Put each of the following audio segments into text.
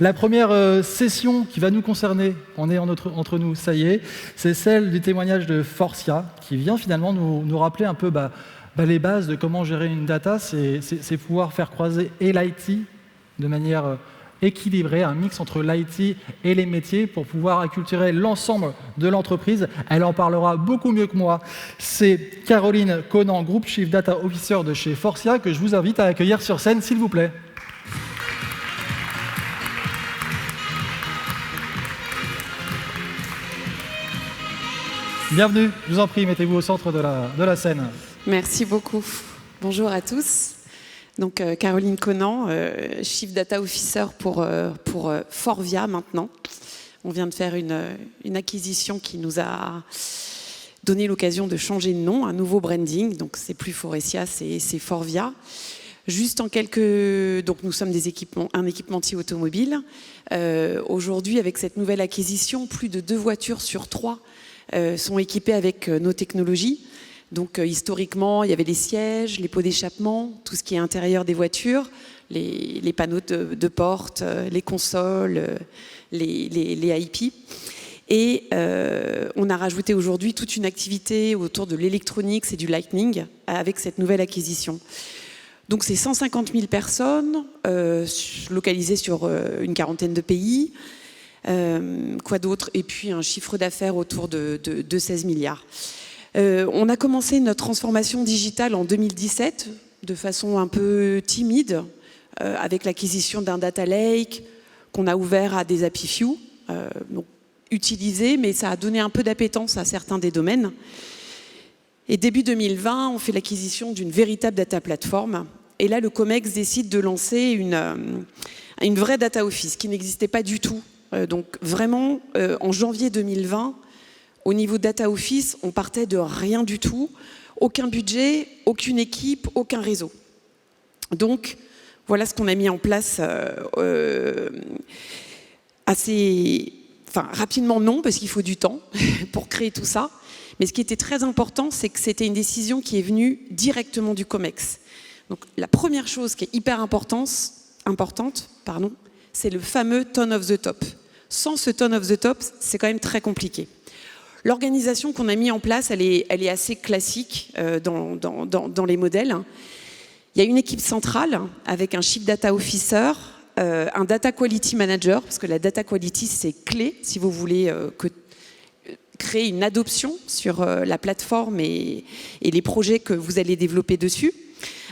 La première session qui va nous concerner, on est entre nous, ça y est, c'est celle du témoignage de Forcia, qui vient finalement nous rappeler un peu les bases de comment gérer une data, c'est pouvoir faire croiser et l'IT de manière équilibrée, un mix entre l'IT et les métiers pour pouvoir acculturer l'ensemble de l'entreprise. Elle en parlera beaucoup mieux que moi. C'est Caroline Conan, Group Chief Data Officer de chez Forcia, que je vous invite à accueillir sur scène, s'il vous plaît. Bienvenue, je vous en prie, mettez-vous au centre de la scène. Merci beaucoup. Bonjour à tous. Donc Caroline Conan, Chief Data Officer pour Forvia maintenant. On vient de faire une acquisition qui nous a donné l'occasion de changer de nom, un nouveau branding. Donc c'est plus Forestia, c'est Forvia. Juste en quelques... Donc nous sommes un équipementier automobile. Aujourd'hui, avec cette nouvelle acquisition, plus de 2 voitures sur 3 sont équipées avec nos technologies. Donc historiquement, il y avait les sièges, les pots d'échappement, tout ce qui est intérieur des voitures, les panneaux de porte, les consoles, les IP. Et on a rajouté aujourd'hui toute une activité autour de l'électronique et du lighting avec cette nouvelle acquisition. Donc c'est 150 000 personnes localisées sur une quarantaine de pays. Quoi d'autre? Et puis un chiffre d'affaires autour de 16 milliards. On a commencé notre transformation digitale en 2017 de façon un peu timide avec l'acquisition d'un data lake qu'on a ouvert à des API Few, donc utilisé, mais ça a donné un peu d'appétence à certains des domaines. Et début 2020, on fait l'acquisition d'une véritable data platform. Et là, le COMEX décide de lancer une vraie data office qui n'existait pas du tout. Donc vraiment, en janvier 2020, au niveau Data Office, on partait de rien du tout, aucun budget, aucune équipe, aucun réseau. Donc, voilà ce qu'on a mis en place rapidement non, parce qu'il faut du temps pour créer tout ça. Mais ce qui était très important, c'est que c'était une décision qui est venue directement du COMEX. Donc, la première chose qui est hyper importante, c'est le fameux tone of the top. Sans ce tone of the top, c'est quand même très compliqué. L'organisation qu'on a mis en place, elle est assez classique dans les modèles. Il y a une équipe centrale avec un Chief Data Officer, un Data Quality Manager, parce que la Data Quality, c'est clé si vous voulez créer une adoption sur la plateforme et les projets que vous allez développer dessus.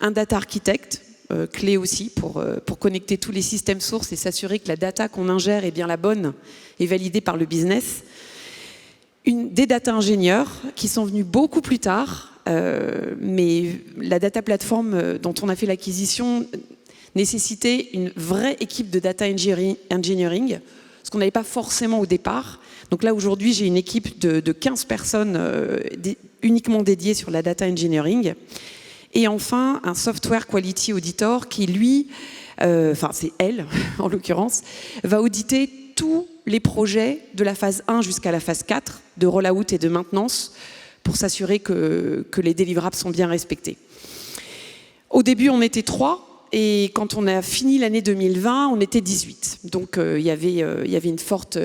Un Data Architect, clé aussi pour connecter tous les systèmes sources et s'assurer que la data qu'on ingère est bien la bonne et validée par le business. Des data ingénieurs qui sont venus beaucoup plus tard, mais la data platform dont on a fait l'acquisition nécessitait une vraie équipe de data engineering, ce qu'on n'avait pas forcément au départ. Donc là, aujourd'hui, j'ai une équipe de 15 personnes uniquement dédiées sur la data engineering. Et enfin, un software quality auditor qui, lui, c'est elle en l'occurrence, va auditer tous les projets de la phase 1 jusqu'à la phase 4 de rollout et de maintenance pour s'assurer que les délivrables sont bien respectés. Au début, on était 3 et quand on a fini l'année 2020, on était 18. Donc, il y avait une forte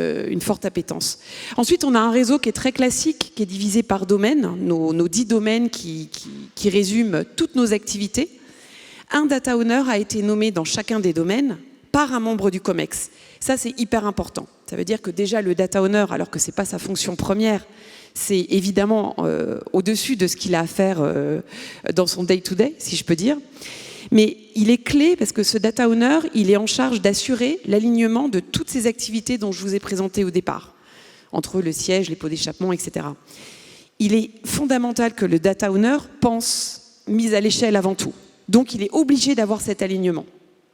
appétence. Ensuite, on a un réseau qui est très classique, qui est divisé par domaine, nos 10 domaines qui résument toutes nos activités. Un data owner a été nommé dans chacun des domaines par un membre du COMEX. Ça, c'est hyper important. Ça veut dire que déjà, le data owner, alors que ce n'est pas sa fonction première, c'est évidemment au-dessus de ce qu'il a à faire dans son day-to-day, si je peux dire. Mais il est clé parce que ce data owner, il est en charge d'assurer l'alignement de toutes ces activités dont je vous ai présenté au départ, entre le siège, les pots d'échappement, etc. Il est fondamental que le data owner pense mise à l'échelle avant tout. Donc, il est obligé d'avoir cet alignement.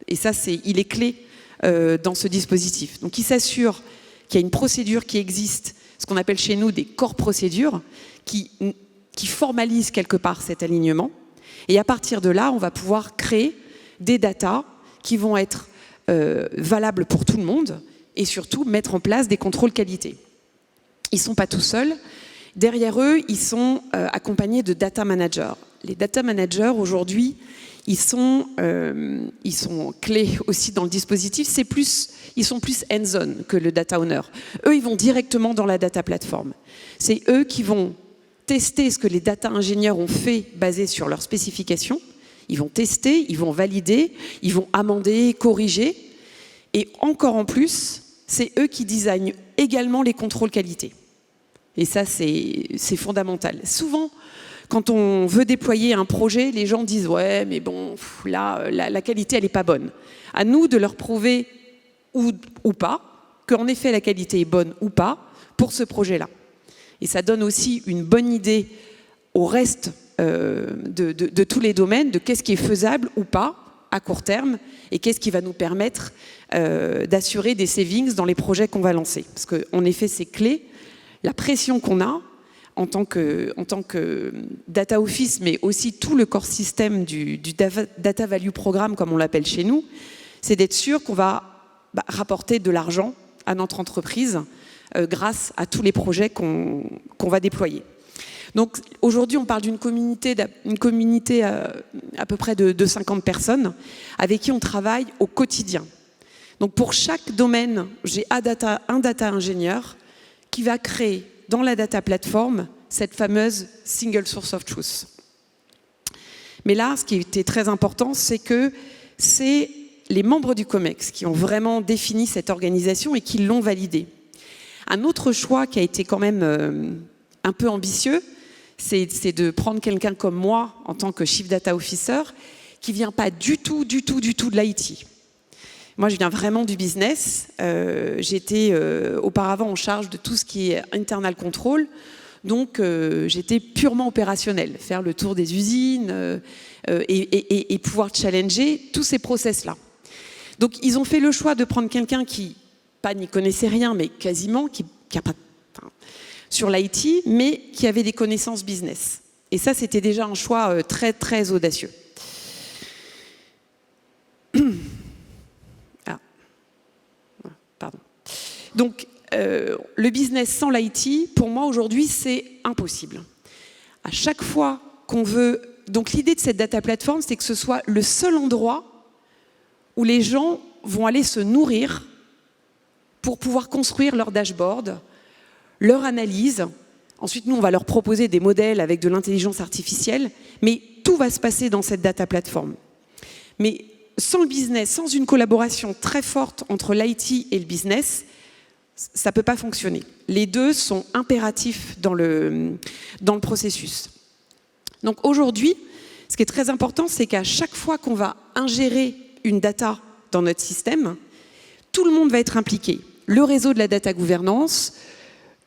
Et ça, il est clé dans ce dispositif. Donc, il s'assure qu'il y a une procédure qui existe, ce qu'on appelle chez nous des corps procédures, qui formalisent quelque part cet alignement. Et à partir de là, on va pouvoir créer des datas qui vont être valables pour tout le monde et surtout mettre en place des contrôles qualité. Ils ne sont pas tout seuls. Derrière eux, ils sont accompagnés de data managers. Les data managers, aujourd'hui, ils sont clés aussi dans le dispositif. ils sont plus hands-on que le data owner. Eux, ils vont directement dans la data platform. C'est eux qui vont tester ce que les data ingénieurs ont fait basé sur leurs spécifications. Ils vont tester, ils vont valider, ils vont amender, corriger. Et encore en plus, c'est eux qui designent également les contrôles qualité. Et ça, c'est fondamental. Souvent, quand on veut déployer un projet, les gens disent « ouais, mais bon, là, la qualité, elle n'est pas bonne ». À nous de leur prouver ou pas qu'en effet, la qualité est bonne ou pas pour ce projet-là. Et ça donne aussi une bonne idée au reste de tous les domaines de qu'est-ce qui est faisable ou pas à court terme et qu'est-ce qui va nous permettre d'assurer des savings dans les projets qu'on va lancer. Parce qu'en effet, c'est clé. La pression qu'on a en tant que data office, mais aussi tout le core système du data value programme, comme on l'appelle chez nous, c'est d'être sûr qu'on va rapporter de l'argent à notre entreprise grâce à tous les projets qu'on va déployer. Donc aujourd'hui, on parle d'une communauté à peu près de 50 personnes avec qui on travaille au quotidien. Donc pour chaque domaine, j'ai un data ingénieur qui va créer dans la data platform cette fameuse single source of truth. Mais là, ce qui était très important, c'est que c'est les membres du COMEX qui ont vraiment défini cette organisation et qui l'ont validée. Un autre choix qui a été quand même un peu ambitieux, c'est de prendre quelqu'un comme moi, en tant que Chief Data Officer, qui ne vient pas du tout de l'IT. Moi, je viens vraiment du business. J'étais auparavant en charge de tout ce qui est internal control. Donc, j'étais purement opérationnelle, faire le tour des usines et pouvoir challenger tous ces process-là. Donc, ils ont fait le choix de prendre quelqu'un qui, pas n'y connaissait rien, mais quasiment, qui a pas sur l'IT, mais qui avait des connaissances business. Et ça, c'était déjà un choix très, très audacieux. Pardon. Donc, le business sans l'IT, pour moi, aujourd'hui, c'est impossible. À chaque fois qu'on veut... Donc, l'idée de cette data platform, c'est que ce soit le seul endroit où les gens vont aller se nourrir pour pouvoir construire leur dashboard, leur analyse. Ensuite, nous, on va leur proposer des modèles avec de l'intelligence artificielle, mais tout va se passer dans cette data platform. Mais sans le business, sans une collaboration très forte entre l'IT et le business, ça ne peut pas fonctionner. Les deux sont impératifs dans le processus. Donc aujourd'hui, ce qui est très important, c'est qu'à chaque fois qu'on va ingérer une data dans notre système, tout le monde va être impliqué. Le réseau de la data gouvernance,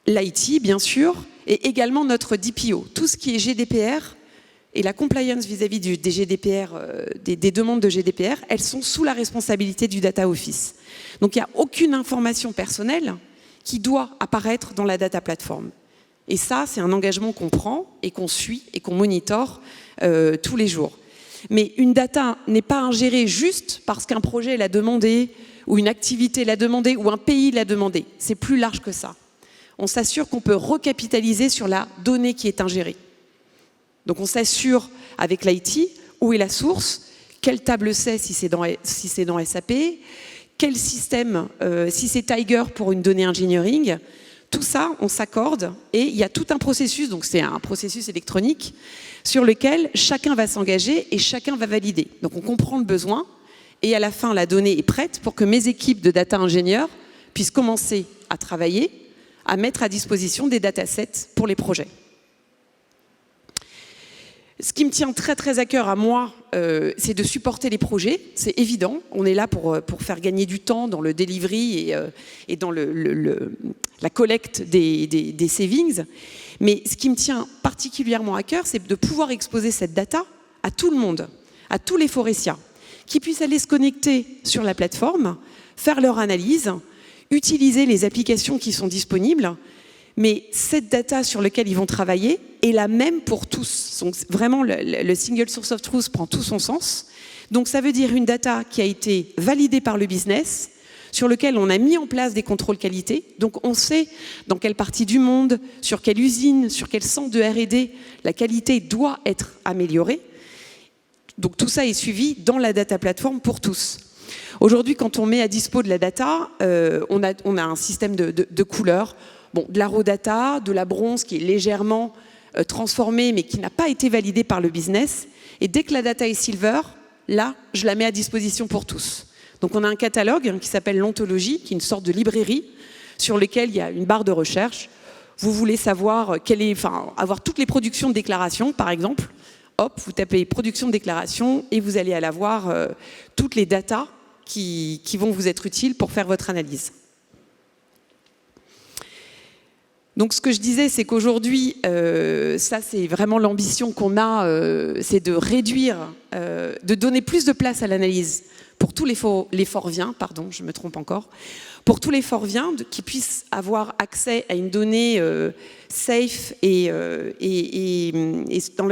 l'IT, bien sûr, et également notre DPO. Tout ce qui est GDPR et la compliance vis-à-vis des GDPR, des demandes de GDPR, elles sont sous la responsabilité du Data Office. Donc il n'y a aucune information personnelle qui doit apparaître dans la data platform. Et ça, c'est un engagement qu'on prend et qu'on suit et qu'on monitore tous les jours. Mais une data n'est pas ingérée juste parce qu'un projet l'a demandé, ou une activité l'a demandé, ou un pays l'a demandé. C'est plus large que ça. On s'assure qu'on peut recapitaliser sur la donnée qui est ingérée. Donc on s'assure avec l'IT où est la source, quelle table c'est si c'est dans SAP, quel système, si c'est Tiger pour une donnée engineering. Tout ça, on s'accorde et il y a tout un processus, donc c'est un processus électronique, sur lequel chacun va s'engager et chacun va valider. Donc on comprend le besoin et à la fin, la donnée est prête pour que mes équipes de data ingénieurs puissent commencer à travailler, à mettre à disposition des datasets pour les projets. Ce qui me tient très très à cœur à moi, c'est de supporter les projets, c'est évident. On est là pour faire gagner du temps dans le delivery et dans la collecte des savings. Mais ce qui me tient particulièrement à cœur, c'est de pouvoir exposer cette data à tout le monde, à tous les Forestia, qui puissent aller se connecter sur la plateforme, faire leur analyse, utiliser les applications qui sont disponibles. Mais cette data sur laquelle ils vont travailler est la même pour tous. Donc vraiment, le single source of truth prend tout son sens. Donc ça veut dire une data qui a été validée par le business, sur lequel on a mis en place des contrôles qualité. Donc on sait dans quelle partie du monde, sur quelle usine, sur quel centre de R&D, la qualité doit être améliorée. Donc tout ça est suivi dans la data platform pour tous. Aujourd'hui, quand on met à dispo de la data, on a un système de couleurs. Bon, de la raw data, de la bronze qui est légèrement transformée, mais qui n'a pas été validée par le business. Et dès que la data est silver, là, je la mets à disposition pour tous. Donc on a un catalogue qui s'appelle l'ontologie, qui est une sorte de librairie sur lequel il y a une barre de recherche. Vous voulez savoir avoir toutes les productions de déclaration, par exemple. Hop, vous tapez production de déclaration et vous allez avoir toutes les datas qui vont vous être utiles pour faire votre analyse. Donc ce que je disais, c'est qu'aujourd'hui, ça c'est vraiment l'ambition qu'on a, c'est de réduire, de donner plus de place à l'analyse pour tous les Forviens, pardon, je me trompe encore, pour tous les Forviens qui puissent avoir accès à une donnée safe et dans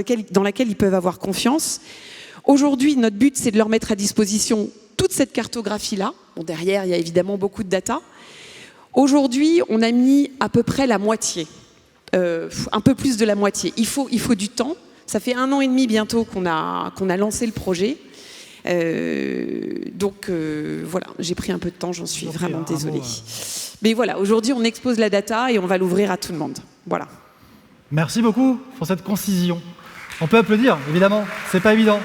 laquelle ils peuvent avoir confiance. Aujourd'hui, notre but, c'est de leur mettre à disposition toute cette cartographie-là. Bon, derrière, il y a évidemment beaucoup de data. Aujourd'hui, on a mis à peu près la moitié, un peu plus de la moitié. Il faut du temps. Ça fait 1 an et demi bientôt qu'on a lancé le projet. Donc voilà, j'ai pris un peu de temps, j'en suis vraiment désolée. Mais voilà, aujourd'hui, on expose la data et on va l'ouvrir à tout le monde. Voilà. Merci beaucoup pour cette concision. On peut applaudir, évidemment, c'est pas évident.